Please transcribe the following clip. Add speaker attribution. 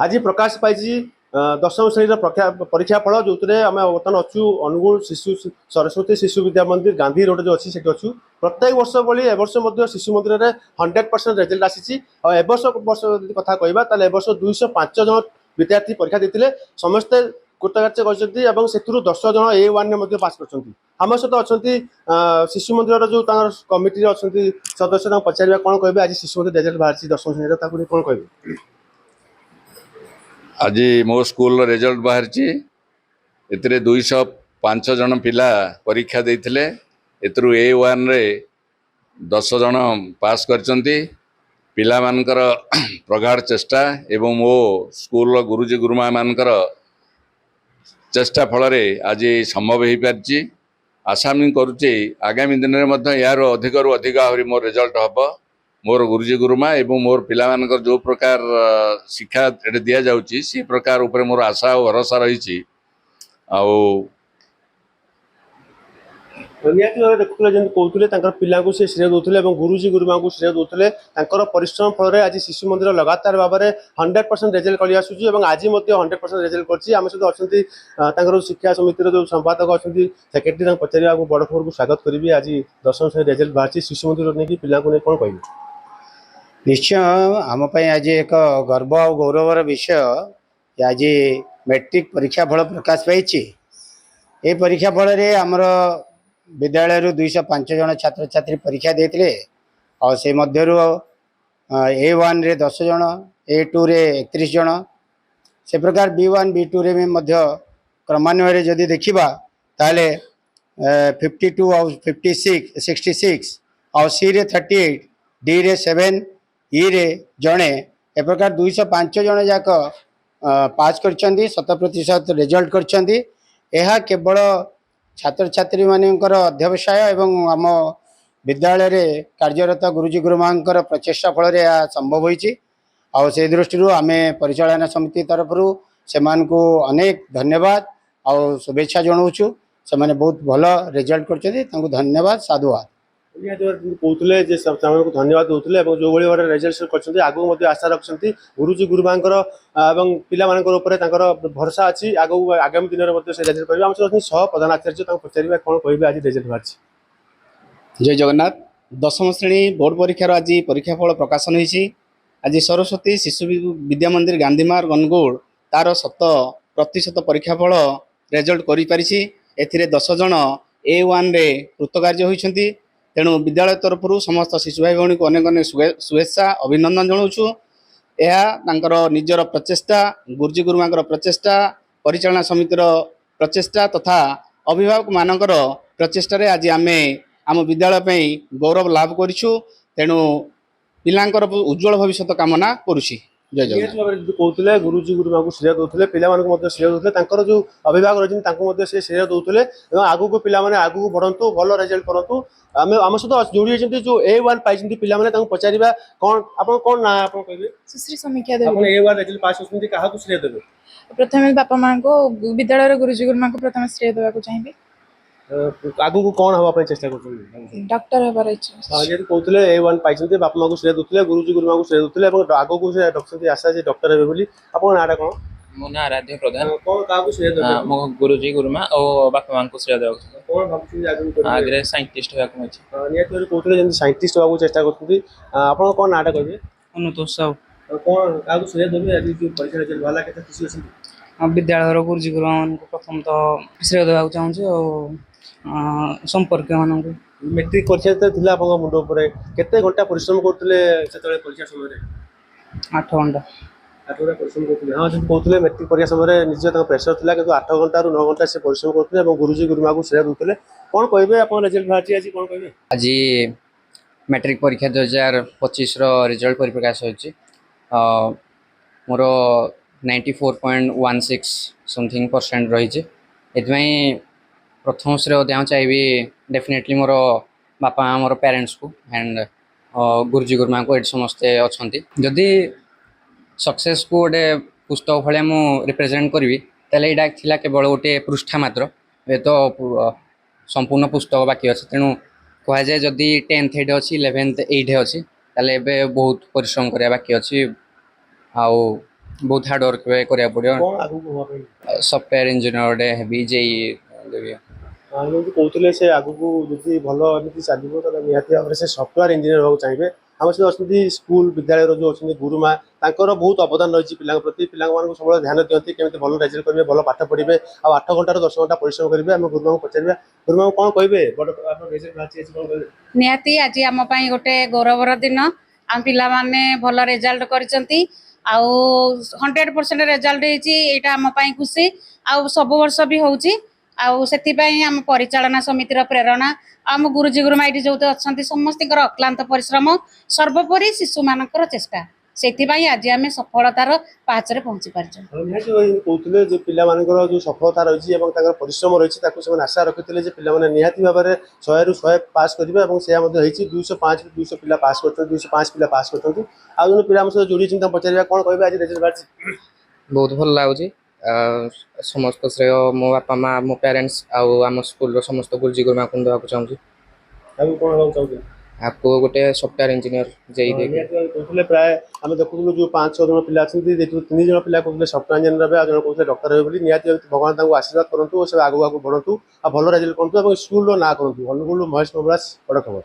Speaker 1: आज प्रकाश पाई दशम श्रेणी परीक्षा फल जो आम बर्तमान अच्छु अनुगुल शिशु सरस्वती शिशु विद्या मंदिर गांधी रोड जो अच्छी अच्छु प्रत्येक वर्ष भाई एवर्ष शिशु मंदिर में 100% रेजल्ट आसी वर्ष कथा कहवा ए वर्ष 205 जन विद्यार्थी परीक्षा देते समस्ते कृतकार्य कर 10 जन A1 पास कर आम सहित अच्छा शिशु मंदिर जो कमिटी अच्छा सदस्य पचार कौन कहे आज शिशु मंदिर रेजल्ट बाहर 10 श्रेणी कौन कहे
Speaker 2: आज मो स्कूल रिजल्ट बाहर 205 जन पिला परीक्षा देते A1 रे 10 जन पास करचंती पिला मानकर प्रगाढ़ चेष्टा एवं मो स्कूल गुरुजी गुरुमा मानकर चेष्टा फल आज संभव हो पारि आशा करुचे आगामी दिन में यार अधिक रु अधिक आहरी मोर रिजल्ट हम मोर गुरुजी गुरुमा एवं मोर पिला मानकर जो प्रकार शिक्षा ये दि जाऊँगी सी प्रकार उपर मोर आशा और भरोसा रही
Speaker 1: निहती भाव देखुले जमी कहते पिला से श्रेय दूसरे गुरुजी गुरुमा को श्रेय दूसरे परिश्रम फल आज शिशु मंदिर लगातार भाव में 100% रेजल्ट कर आसूँ आज 100% रेजल्ट करम सहित अच्छा शिक्षा समितिर जो संपादक अच्छा सेक्रेटरी पचार बड़ खबर को स्वागत करी आज 10वीं श्रेणी रेजल्ट बाहर शिशु मंदिर नहीं पिला कौन कह
Speaker 3: निश्चय आमपाई आज एक गर्व और गौरवर विषय आज मैट्रिक परीक्षा फल प्रकाश पाई ये परीक्षा फल आमर विद्यालय 205 जन छात्र छात्री परीक्षा देते और से मध्यरु A1 रे 10 जन A2 रे 31 जन से प्रकार B1 B2 रे मध्य क्रमान्वय जदि देखा ताले 52 और 66 और C रे 38 D रे 7 ई रे जड़े ए प्रकार 205 जन जाक पास कर 100% रिजल्ट कर केवल छात्र छात्री मानकर अध्यवसाय एवं आम विद्यालय रे कार्यरत गुरुजी गुरुमा प्रचेषा फल संभव होती से दृष्टि आम परिचालन समिति तरफ से अनेक धन्यवाद और शुभेच्छा जनाऊँ से बहुत भल रिजल्ट कर धन्यवाद साधुवाद
Speaker 1: कहते धन्यवाद दूसरे जो भाई रेजल्ट कर आगे आशा रखते गुरुजी गुरुमा पिला भरोसा अच्छी आगामी दिन में रेजल्ट कर सह प्रधान आचार्य पचार कौन कहे आज रेजल्ट बाहर
Speaker 4: जय जगन्नाथ 10वीं श्रेणी बोर्ड परीक्षार आज परीक्षाफल प्रकाशन होती आज सरस्वती शिशु विद्या मंदिर गांधी मार्ग अनुगुल तार 100% परीक्षाफल रेजल्ट कर पारि 10 जन A1 रे कृतकार्य होती तेणु विद्यालय तरफ समस्त शिशु भाई भौणी को अनेक अनेक शुभेच्छा अभिनंदन जनाऊँ यह निजर प्रचेषा गुरुजी गुरुमा प्रचेषा परिचालना समितिर प्रचेषा तथा अभिभावक मानकर प्रचेषा आज आम आम विद्यालय गौरव लाभ करूँ तेणु पिलांकर उज्जवल भविष्य कामना करुँची जय जगन्नाथ
Speaker 1: कहते गुरुजी गुरुमा को श्रेय दूसरे पिला श्रेय दूसरे जो अभिभावक रही से श्रेय दूसरे आगू को पिला आगू बढ़ु भल रेजल्ट करूँ आम आम सहित जोड़ी जो A1 पाई पिला पचार कौन आप कौन ना आप कहे
Speaker 5: सुश्री समीक्षा
Speaker 1: A1 रेजल्ट पास होती क्या श्रेय देवे
Speaker 5: प्रथम बापा माँ को विद्यालय गुरुजी गुरुमा को प्रथम श्रेय देवाक चाहिए
Speaker 1: आगू को कौन हवा चेष्टा कर
Speaker 5: डॉक्टर हबार इच्छा
Speaker 1: कहते A1 पाई बापा माँ को श्रेय दूसरे गुरुजी गुरुमा को श्रेय दूसरे आगू को रखते आशा से डॉक्टर हे आप नाटा कौन
Speaker 6: मो ना आराध्य प्रधान
Speaker 1: कौन क्या श्रेय देवे
Speaker 6: मो गुरुजी गुरुमा और बापा माँ को श्रेय देवा
Speaker 1: कौन भाव
Speaker 6: आगे साइंटिस्ट होगा
Speaker 1: निहत कहते साइंटिस्ट होगा चेष्टा करते आप कौन नाटा कहे
Speaker 6: अनुतोष साहू
Speaker 1: कौन क्या श्रेय देवे आज जो परीक्षा रिजल्ट बाहर के खुशी अच्छी
Speaker 7: विद्यालय गुरुजी गुरुमा प्रथम तो श्रेय देवाक चाहूँ संपर्क मान
Speaker 1: मेट्रिक परीक्षा मुंड उपर केते घंटा परिश्रम करते परीक्षा समय
Speaker 7: 8 घंटा
Speaker 1: 8 घंटा परिश्रम करते हाँ जो कहते मेट्रिक परीक्षा समय निज प्रेसर था कि 8 घंटा 9 घंटा से परिश्रम करते गुरुजी गुरुमा को श्रेय दूसरे कौन कहे आप रिजल्ट बाहर आज कौन कहे
Speaker 8: आज मैट्रिक परीक्षा 2025 रिजल्ट प्रकाश होती मोर 94.16 समथिंग % रही प्रथम श्रेय देना चाहिए डेफिनेटली मोर बापा मोर पेरेंट्स को एंड गुरुजी गुरुमा को ये समस्ते अच्छा जदि सक्सेस को गोटे पुस्तक भाया मुझे रिप्रेजेंट करी तेल यहाँ केवल गोटे पृष्ठा मात्र ये तो संपूर्ण पुस्तक बाकी अच्छे तेणु कह जाए जदि 10th ये अच्छी 11th 8 अच्छी ताले बहुत परिश्रम करने बाकी अच्छी ବହୁତ ହାର୍ଡ ୱାର୍କ କରିବାକୁ ପଡ଼ିବ।
Speaker 1: କ'ଣ ଆଗକୁ ହବା ପାଇଁ
Speaker 8: ସଫ୍ଟୱେୟାର ଇଞ୍ଜିନିୟର ଗୋଟେ ହେବି ଯେଇ ଦେବି।
Speaker 1: ଯେମିତି କହୁଥିଲେ ସେ ଆଗକୁ ଯଦି ଭଲ ଏମିତି ଚାଲିବ ତାହେଲେ ନିହାତି ଭାବରେ ସେ ସଫ୍ଟୱେୟାର ଇଞ୍ଜିନିୟର ହେବାକୁ ଚାହିଁବେ। ଆମ ସହିତ ଅଛନ୍ତି ସ୍କୁଲ ବିଦ୍ୟାଳୟର ଯେଉଁ ଅଛନ୍ତି ଗୁରୁମା, ତାଙ୍କର ବହୁତ ଅବଦାନ ରହିଛି ପିଲାଙ୍କ ପ୍ରତି। ପିଲାମାନଙ୍କୁ ସବୁବେଳେ ଧ୍ୟାନ ଦିଅନ୍ତି କେମିତି ଭଲ ରେଜଲ୍ଟ କରିବେ, ଭଲ ପାଠ ପଢ଼ିବେ, ଆଉ 8 ଘଣ୍ଟାରୁ 10 ଘଣ୍ଟା ପରିଶ୍ରମ କରିବେ। ଆମେ ଗୁରୁମାଙ୍କୁ ପଚାରିବା, ଗୁରୁମାଙ୍କୁ କ'ଣ କହିବେ? ବଡ଼ ଆପଣ ରେଜଲ୍ଟ ବାହାରିଛି ଆଜି, କ'ଣ କହିବେ?
Speaker 9: ନିହାତି ଆଜି ଆମ ପାଇଁ ଗୋଟେ ଗୌରବର ଦିନ। ଆମ ପିଲାମାନେ ଭଲ ରେଜଲ୍ଟ କରିଛନ୍ତି ଆଉ 100% ରେଜଲ୍ଟ ହେଇଛି, ଏଇଟା ଆମ ପାଇଁ ଖୁସି। ଆଉ ସବୁ ବର୍ଷ ବି ହେଉଛି। ଆଉ ସେଥିପାଇଁ ଆମ ପରିଚାଳନା ସମିତିର ପ୍ରେରଣା, ଆମ ଗୁରୁଜୀ ଗୁରୁମା ଏଇଠି ଯୋଉ ଅଛନ୍ତି ସମସ୍ତଙ୍କର ଅକ୍ଲାନ୍ତ ପରିଶ୍ରମ, ସର୍ବୋପରି ଶିଶୁମାନଙ୍କର ଚେଷ୍ଟା, ସେଥିପାଇଁ ଆଜି ଆମେ ସଫଳତାର ପାହାଚରେ ପହଞ୍ଚି ପାରିଛୁ।
Speaker 1: ନିହାତି ଭାଇ କହୁଥିଲେ ଯେ ପିଲାମାନଙ୍କର ଯେଉଁ ସଫଳତା ରହିଛି ଏବଂ ତାଙ୍କର ପରିଶ୍ରମ ରହିଛି ତାକୁ ସେମାନେ ଆଶା ରଖିଥିଲେ ଯେ ପିଲାମାନେ ନିହାତି ଭାବରେ 100ରୁ 100 ପାସ୍ କରିବେ ଏବଂ ସେୟା ମଧ୍ୟ ହେଇଛି। 205ରୁ 200 ପିଲା ପାସ୍ କରିଛନ୍ତି, 205 ପିଲା ପାସ୍ କରିଛନ୍ତି। ଆଉ ଜଣେ ପିଲା ଆମ ସହିତ ଯୋଡ଼ିଛନ୍ତି, ତାଙ୍କୁ ପଚାରିବା କ'ଣ କହିବେ ଆଜି ରେଜଲ୍ଟ ବାହାରିଛି?
Speaker 8: ବହୁତ ଭଲ ଲାଗୁଛି। ସମସ୍ତ ଶ୍ରେୟ ମୋ ବାପା ମା, ମୋ ପ୍ୟାରେଣ୍ଟସ୍ ଆଉ ଆମ ସ୍କୁଲର ସମସ୍ତ ଗୁରୁଜୀ ଗୁରୁମାଙ୍କୁ ଦେବାକୁ ଚାହୁଁଛି।
Speaker 1: ଆଉ କ'ଣ ହେବାକୁ ଚାହୁଁଛନ୍ତି?
Speaker 8: ଆକୁ ଗୋଟେ ସଫ୍ଟୱେୟାର ଇଞ୍ଜିନିୟର ଯେଇ ଦେବି।
Speaker 1: ନିହାତି ଭାବେ କହୁଥିଲେ ପ୍ରାୟ ଆମେ ଦେଖୁଥିଲୁ ଯେଉଁ 5-6 ଜଣ ପିଲା ଅଛନ୍ତି, ଯେହେତୁ 3 ଜଣ ପିଲା କହୁଥିଲେ ସଫ୍ଟୱେୟାର ଇଞ୍ଜିନିୟର ହେବେ, ଆଉ ଜଣେ କହୁଥିଲେ ଡକ୍ଟର ହେବେ ବୋଲି। ନିହାତି ଭାବେ ଭଗବାନ ତାଙ୍କୁ ଆଶୀର୍ବାଦ କରନ୍ତୁ ଓ ସେ ଆଗକୁ ବଢ଼ନ୍ତୁ ଆଉ ଭଲ ରେଜଲ୍ଟ କରନ୍ତୁ ଏବଂ ସ୍କୁଲର ନାଁ କରନ୍ତୁ। ଅନୁଗୁଳ ମହେଶ ମଙ୍ଗଳାସ, ବଡ଼ ଖବର।